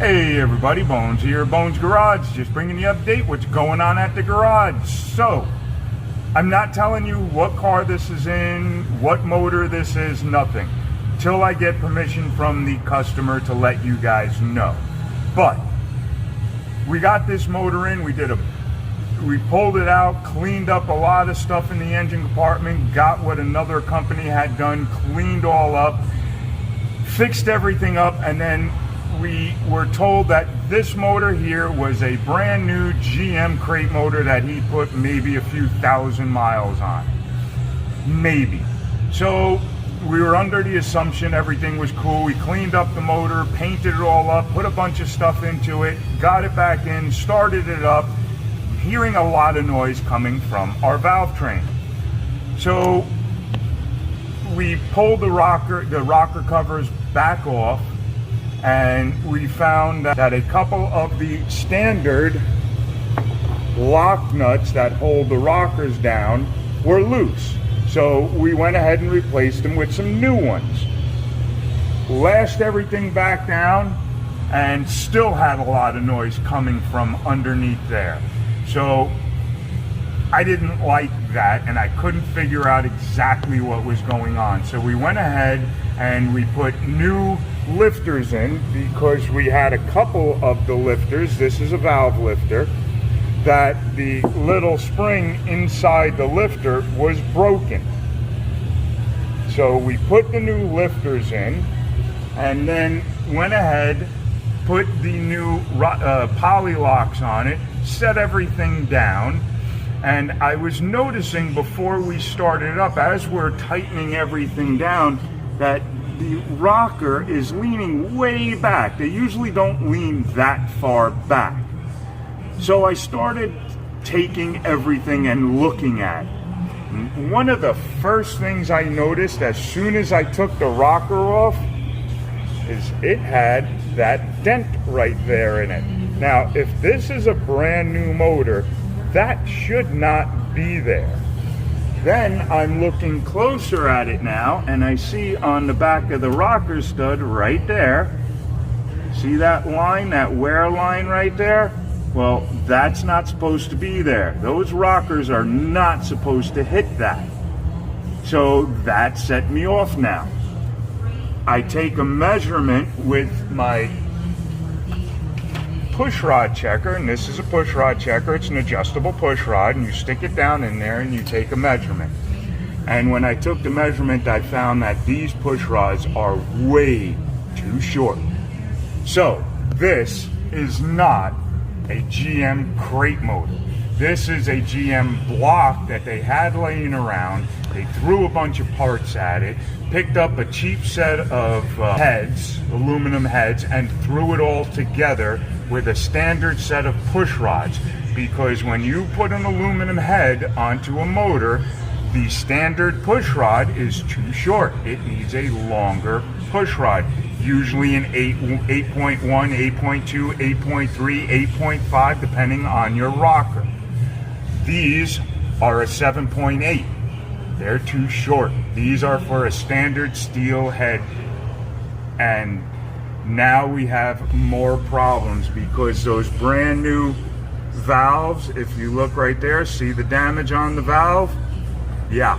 Hey everybody, Bones here, Bones Garage, just bringing the update, what's going on at the garage. So, I'm not telling you what car this is in, what motor this is, nothing, till I get permission from the customer to let you guys know. But, we got this motor in, we pulled it out, cleaned up a lot of stuff in the engine compartment, got what another company had done, cleaned all up, fixed everything up, and then we were told that this motor here was a brand new GM crate motor that he put maybe a few thousand miles on. Maybe. So we were under the assumption everything was cool. We cleaned up the motor, painted it all up, put a bunch of stuff into it, got it back in, started it up, hearing a lot of noise coming from our valve train. So we pulled the rocker covers back off, and we found that a couple of the standard lock nuts that hold the rockers down were loose. So we went ahead and replaced them with some new ones. Lashed everything back down and still had a lot of noise coming from underneath there. So I didn't like that, and I couldn't figure out exactly what was going on. So we went ahead and we put new lifters in, because we had a couple of the lifters, this is a valve lifter, that the little spring inside the lifter was broken. So we put the new lifters in, and then went ahead, put the new poly locks on it, set everything down. And I was noticing before we started up, as we're tightening everything down, that the rocker is leaning way back. They usually don't lean that far back. So I started taking everything and looking at it. One of the first things I noticed as soon as I took the rocker off is it had that dent right there in it. Now, if this is a brand new motor, that should not be there. Then I'm looking closer at it now, and I see on the back of the rocker stud right there, see that line, that wear line right there? Well, that's not supposed to be there. Those rockers are not supposed to hit that. So that set me off now. I take a measurement with my push rod checker, and this is a push rod checker. It's an adjustable push rod, and you stick it down in there and you take a measurement. And when I took the measurement, I found that these push rods are way too short. So this is not a GM crate motor. This is a GM block that they had laying around. They threw a bunch of parts at it, picked up a cheap set of heads, aluminum heads, and threw it all together with a standard set of push rods. Because when you put an aluminum head onto a motor, the standard push rod is too short. It needs a longer push rod, usually an 8.1, 8.2, 8.3, 8.5, depending on your rocker. These are a 7.8. They're too short. These are for a standard steel head. And now we have more problems, because those brand new valves, if you look right there, see the damage on the valve? Yeah,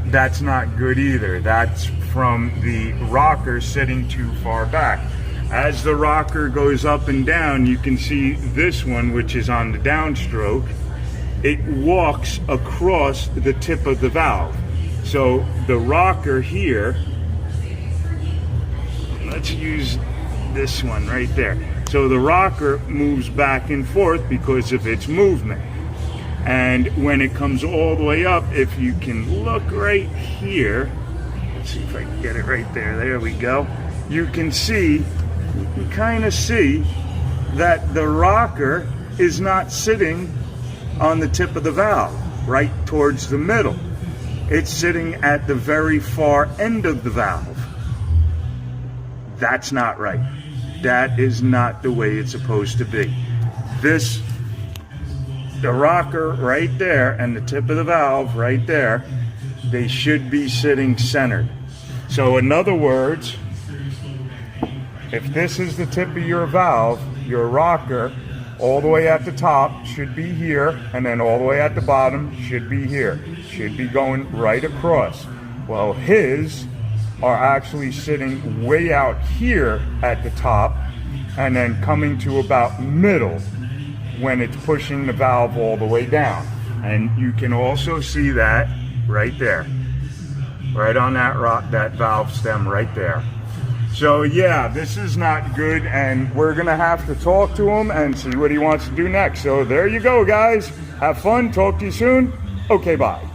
that's not good either. That's from the rocker sitting too far back. As the rocker goes up and down, you can see this one, which is on the downstroke, it walks across the tip of the valve. So the rocker here, let's use this one right there. So the rocker moves back and forth because of its movement. And when it comes all the way up, if you can look right here, let's see if I can get it right there. There we go. You can kind of see that the rocker is not sitting on the tip of the valve, right towards the middle. It's sitting at the very far end of the valve. That's not right. That is not the way it's supposed to be. The rocker right there and the tip of the valve right there, they should be sitting centered. So in other words, if this is the tip of your valve, your rocker, all the way at the top should be here, and then all the way at the bottom should be here. Should be going right across. Well, his are actually sitting way out here at the top, and then coming to about middle when it's pushing the valve all the way down. And you can also see that right there, right on that valve stem right there. So yeah, this is not good, and we're gonna have to talk to him and see what he wants to do next. So there you go, guys. Have fun. Talk to you soon. Okay, bye.